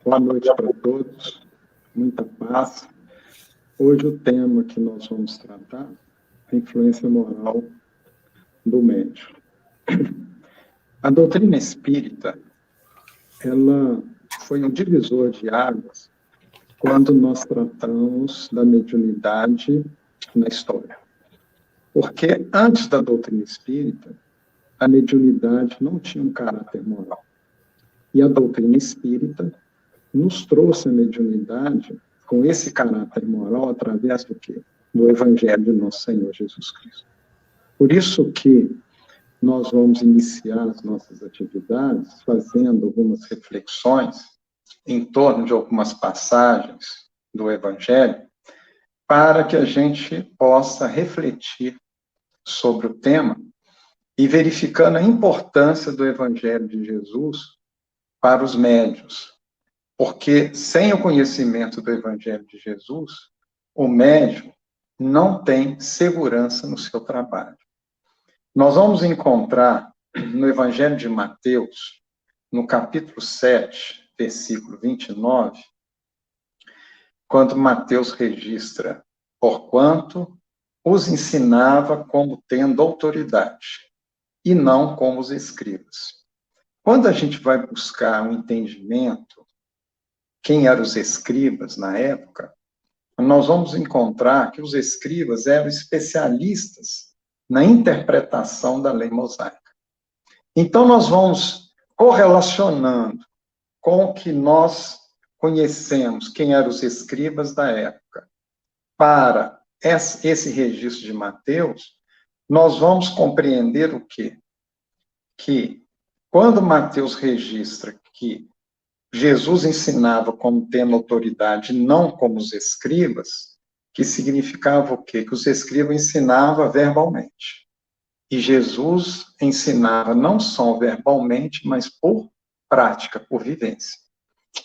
Boa noite para todos, muita paz. Hoje o tema que nós vamos tratar é a influência moral do médium. A doutrina espírita, ela foi um divisor de águas quando nós tratamos da mediunidade na história. Porque antes da doutrina espírita, a mediunidade não tinha um caráter moral. E a doutrina espírita nos trouxe a mediunidade com esse caráter moral através do quê? Do Evangelho de Nosso Senhor Jesus Cristo. Por isso que nós vamos iniciar as nossas atividades fazendo algumas reflexões em torno de algumas passagens do Evangelho, para que a gente possa refletir sobre o tema e verificando a importância do Evangelho de Jesus para os médiuns. Porque sem o conhecimento do Evangelho de Jesus, o médium não tem segurança no seu trabalho. Nós vamos encontrar no Evangelho de Mateus, no capítulo 7, versículo 29, quando Mateus registra: porquanto os ensinava como tendo autoridade, e não como os escribas. Quando a gente vai buscar um entendimento, quem eram os escribas na época, nós vamos encontrar que os escribas eram especialistas na interpretação da lei mosaica. Então, nós vamos correlacionando com o que nós conhecemos, quem eram os escribas da época, para esse registro de Mateus, nós vamos compreender o quê? Que quando Mateus registra que Jesus ensinava como tendo autoridade, não como os escribas, que significava o quê? Que os escribas ensinavam verbalmente. E Jesus ensinava não só verbalmente, mas por prática, por vivência.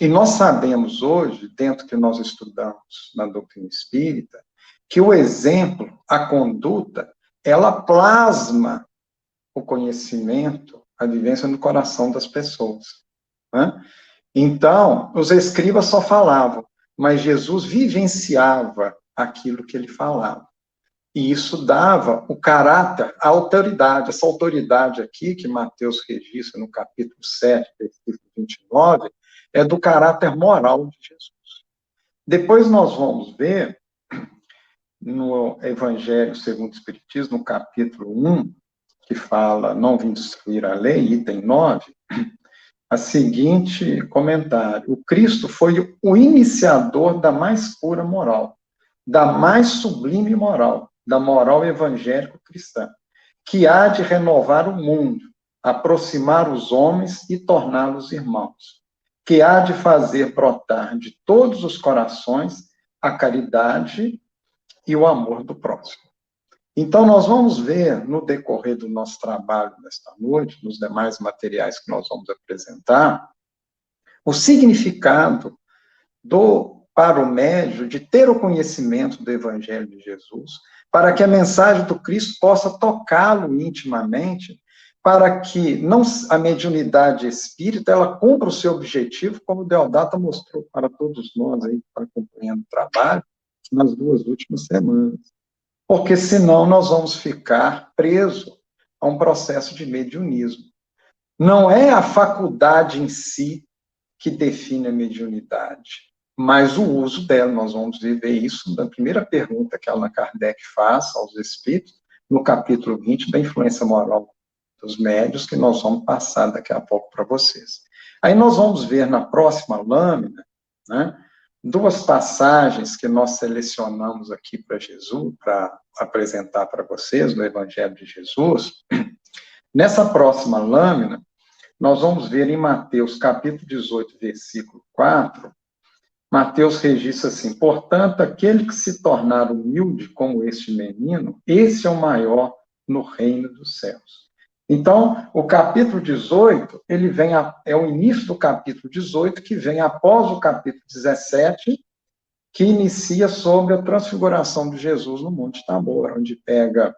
E nós sabemos hoje, dentro que nós estudamos na doutrina espírita, que o exemplo, a conduta, ela plasma o conhecimento, a vivência no coração das pessoas, né? Então, os escribas só falavam, mas Jesus vivenciava aquilo que ele falava. E isso dava o caráter, a autoridade. Essa autoridade aqui, que Mateus registra no capítulo 7, versículo 29, é do caráter moral de Jesus. Depois nós vamos ver, no Evangelho segundo o Espiritismo, no capítulo 1, que fala, não vim destruir a lei, item 9, a seguinte comentário: o Cristo foi o iniciador da mais pura moral, da mais sublime moral, da moral evangélico-cristã, que há de renovar o mundo, aproximar os homens e torná-los irmãos, que há de fazer brotar de todos os corações a caridade e o amor do próximo. Então, nós vamos ver, no decorrer do nosso trabalho nesta noite, nos demais materiais que nós vamos apresentar, o significado para o médium de ter o conhecimento do Evangelho de Jesus, para que a mensagem do Cristo possa tocá-lo intimamente, para que a mediunidade espírita ela cumpra o seu objetivo, como o Deodata mostrou para todos nós aí que estão acompanhando o trabalho nas 2 últimas semanas. Porque senão nós vamos ficar presos a um processo de mediunismo. Não é a faculdade em si que define a mediunidade, mas o uso dela. Nós vamos viver isso na primeira pergunta que Allan Kardec faz aos espíritos, no capítulo 20 da influência moral dos médiuns, que nós vamos passar daqui a pouco para vocês. Aí nós vamos ver na próxima lâmina, né, 2 passagens que nós selecionamos aqui para Jesus, para apresentar para vocês no Evangelho de Jesus. Nessa próxima lâmina, nós vamos ver em Mateus, capítulo 18, versículo 4, Mateus registra assim: portanto, aquele que se tornar humilde como este menino, esse é o maior no reino dos céus. Então, o capítulo 18, ele vem é o início do capítulo 18, que vem após o capítulo 17, que inicia sobre a transfiguração de Jesus no Monte Tabor, onde pega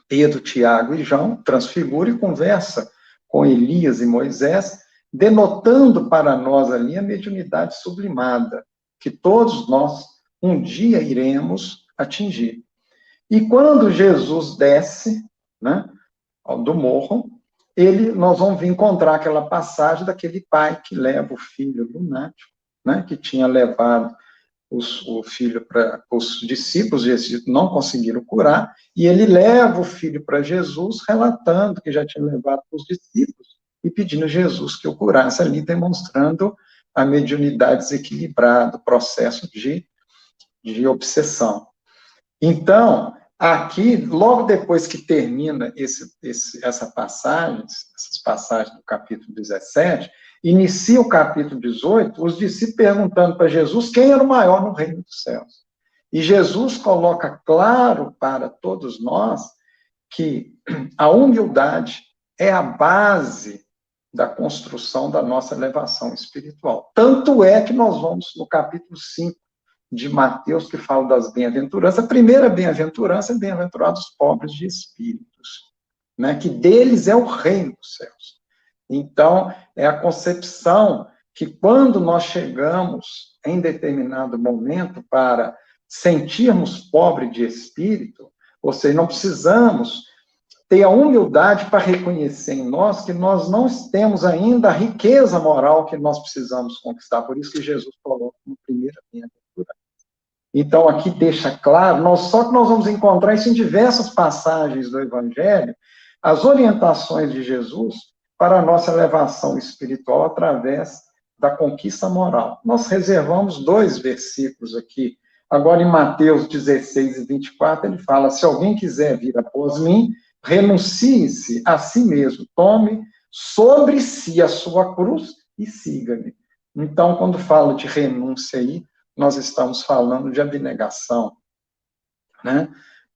Pedro, Tiago e João, transfigura e conversa com Elias e Moisés, denotando para nós ali a mediunidade sublimada, que todos nós um dia iremos atingir. E quando Jesus desce, né, do morro, nós vamos encontrar aquela passagem daquele pai que leva o filho lunático, né, que tinha levado o filho para os discípulos, Jesus não conseguiram curar, e ele leva o filho para Jesus, relatando que já tinha levado para os discípulos, e pedindo a Jesus que o curasse ali, demonstrando a mediunidade desequilibrada, o processo de obsessão. Então, aqui, logo depois que termina essas passagens do capítulo 17, inicia o capítulo 18, os discípulos perguntando para Jesus quem era o maior no reino dos céus. E Jesus coloca claro para todos nós que a humildade é a base da construção da nossa elevação espiritual. Tanto é que nós vamos no capítulo 5 de Mateus, que fala das bem-aventuranças. A primeira bem-aventurança é bem-aventurados os pobres de espíritos, né? Que deles é o reino dos céus. Então, é a concepção que quando nós chegamos em determinado momento para sentirmos pobre de espírito, ou seja, não precisamos ter a humildade para reconhecer em nós que nós não temos ainda a riqueza moral que nós precisamos conquistar. Por isso que Jesus coloca como primeira bem-aventurança. Então, aqui deixa claro, só que nós vamos encontrar isso em diversas passagens do Evangelho, as orientações de Jesus para a nossa elevação espiritual através da conquista moral. Nós reservamos 2 versículos aqui. Agora, em Mateus 16 e 24, ele fala, se alguém quiser vir após mim, renuncie-se a si mesmo, tome sobre si a sua cruz e siga-me. Então, quando falo de renúncia aí, nós estamos falando de abnegação, né?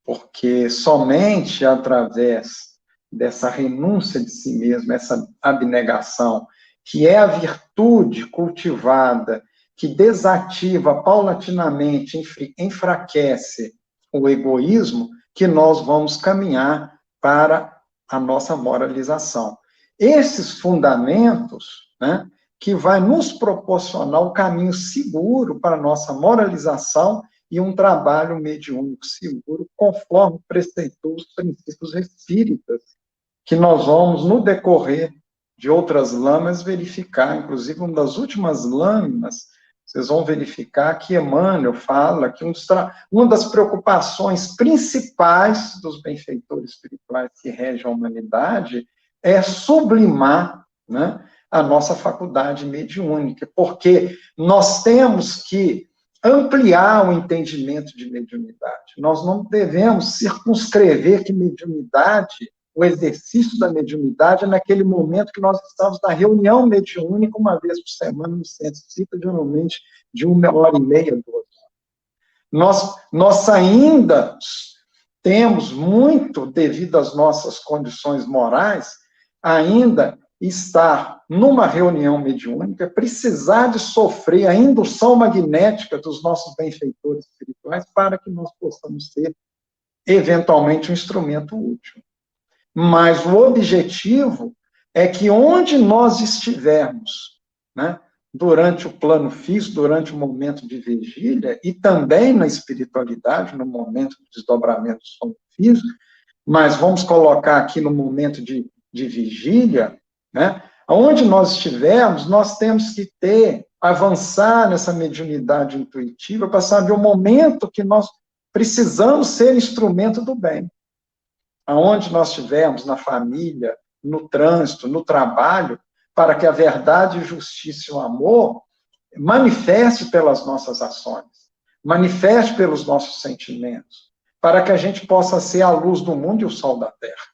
Porque somente através dessa renúncia de si mesmo, essa abnegação, que é a virtude cultivada, que desativa paulatinamente, enfraquece o egoísmo, que nós vamos caminhar para a nossa moralização. Esses fundamentos, né, que vai nos proporcionar o caminho seguro para a nossa moralização e um trabalho mediúnico seguro, conforme preceitou os princípios espíritas, que nós vamos, no decorrer de outras lâminas, verificar. Inclusive, uma das últimas lâminas, vocês vão verificar que Emmanuel fala que uma das preocupações principais dos benfeitores espirituais que regem a humanidade é sublimar, né, a nossa faculdade mediúnica, porque nós temos que ampliar o entendimento de mediunidade. Nós não devemos circunscrever que mediunidade, o exercício da mediunidade é naquele momento que nós estamos na reunião mediúnica, uma vez por semana, no centro espírita, geralmente de 1h30, 2 horas. Nós ainda temos muito, devido às nossas condições morais, ainda estar numa reunião mediúnica, precisar de sofrer a indução magnética dos nossos benfeitores espirituais para que nós possamos ser, eventualmente, um instrumento útil. Mas o objetivo é que onde nós estivermos, né, durante o plano físico, durante o momento de vigília, e também na espiritualidade, no momento do desdobramento do sono físico, mas vamos colocar aqui no momento de vigília, né, onde nós estivermos, nós temos que avançar nessa mediunidade intuitiva para saber o momento que nós precisamos ser instrumento do bem. Aonde nós estivermos, na família, no trânsito, no trabalho, para que a verdade, justiça e o amor manifeste pelas nossas ações, manifeste pelos nossos sentimentos, para que a gente possa ser a luz do mundo e o sol da terra.